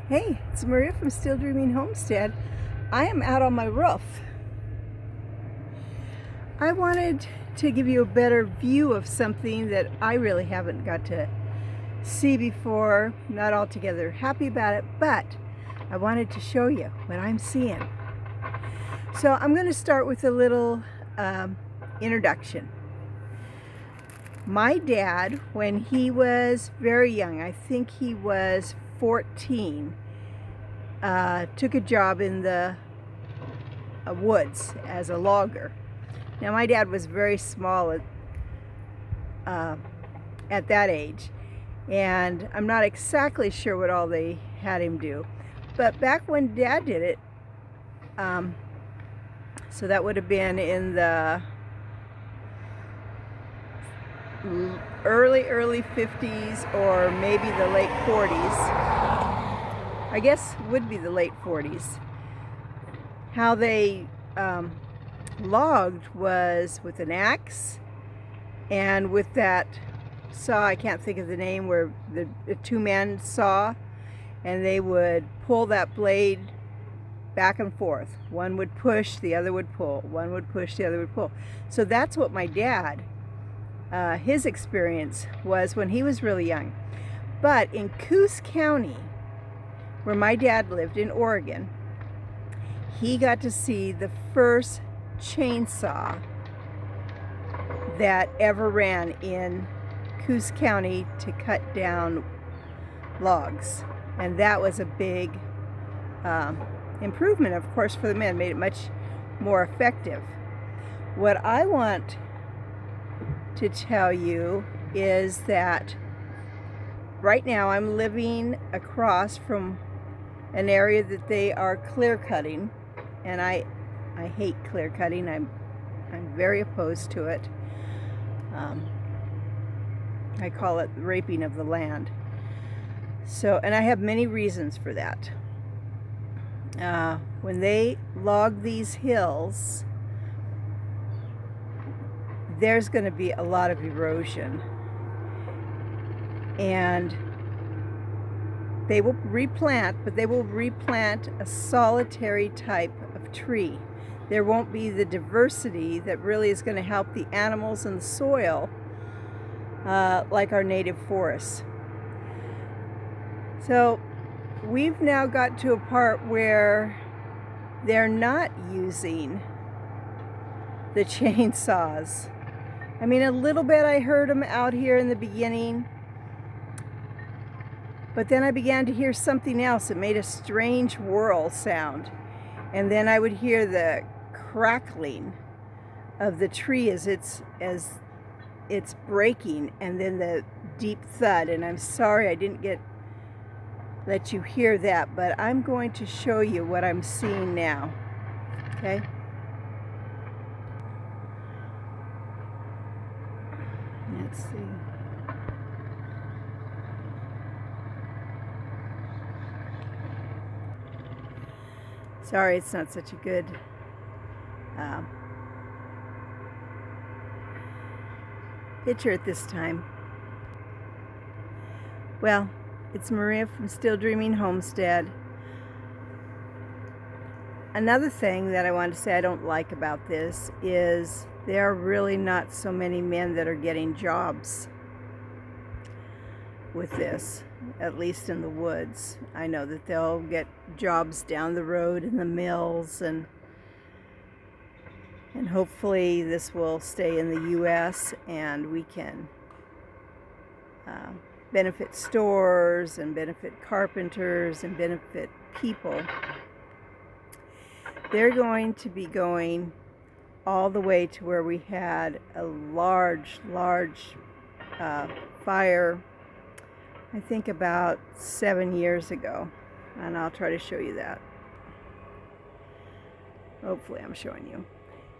Hey, it's Maria from Still Dreaming Homestead. I am out on my roof. I wanted to give you a better view of something that I really haven't got to see before. Not altogether happy about it, but I wanted to show you what I'm seeing. So I'm going to start with a little introduction. My dad, when he was very young, I think he was 14, took a job in the woods as a logger. Now my dad was very small at that age, and I'm not exactly sure what all they had him do, but back when Dad did it, so that would have been in the early 50s or maybe the late 40s. I guess would be the late 40s. How they logged was with an axe and with that saw, I can't think of the name, where the two-man saw, and they would pull that blade back and forth. One would push, the other would pull. One would push, the other would pull. So that's what my dad, his experience was when he was really young. But in Coos County, where my dad lived in Oregon, he got to see the first chainsaw that ever ran in Coos County to cut down logs. And that was a big improvement, of course, for the men, made it much more effective. What I want to tell you is that right now I'm living across from an area that they are clear cutting, and I hate clear cutting. I'm very opposed to it. I call it raping of the land. So, and I have many reasons for that. When they log these hills, there's going to be a lot of erosion, and they will replant, but they will replant a solitary type of tree. There won't be the diversity that really is going to help the animals and the soil like our native forests. So we've now got to a part where they're not using the chainsaws. I mean, a little bit I heard them out here in the beginning, but then I began to hear something else. It made a strange whirl sound. And then I would hear the crackling of the tree as it's breaking, and then the deep thud. And I'm sorry I didn't let you hear that, but I'm going to show you what I'm seeing now. Okay? Let's see. Sorry, it's not such a good picture at this time. Well, it's Maria from Still Dreaming Homestead. Another thing that I want to say I don't like about this is there are really not so many men that are getting jobs with this, at least in the woods. I know that they'll get jobs down the road in the mills, and hopefully this will stay in the U.S. and we can benefit stores and benefit carpenters and benefit people. They're going to be going all the way to where we had a large fire, I think about 7 years ago, and I'll try to show you that. Hopefully I'm showing you.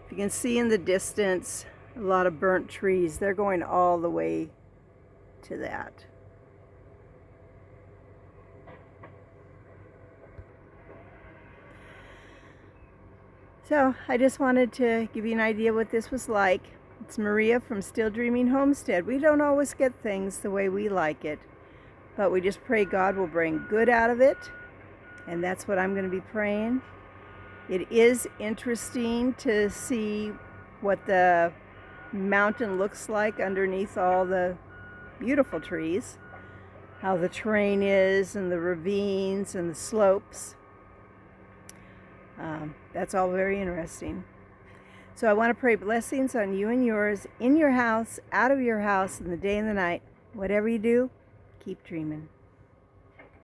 If you can see in the distance a lot of burnt trees, they're going all the way to that. So I just wanted to give you an idea what this was like. It's Maria from Still Dreaming Homestead. We don't always get things the way we like it, but we just pray God will bring good out of it And that's what I'm going to be praying. It is interesting to see what the mountain looks like underneath all the beautiful trees, how the terrain is and the ravines and the slopes. That's all very interesting. So I want to pray blessings on you and yours, in your house, out of your house, in the day and the night. Whatever you do, keep dreaming.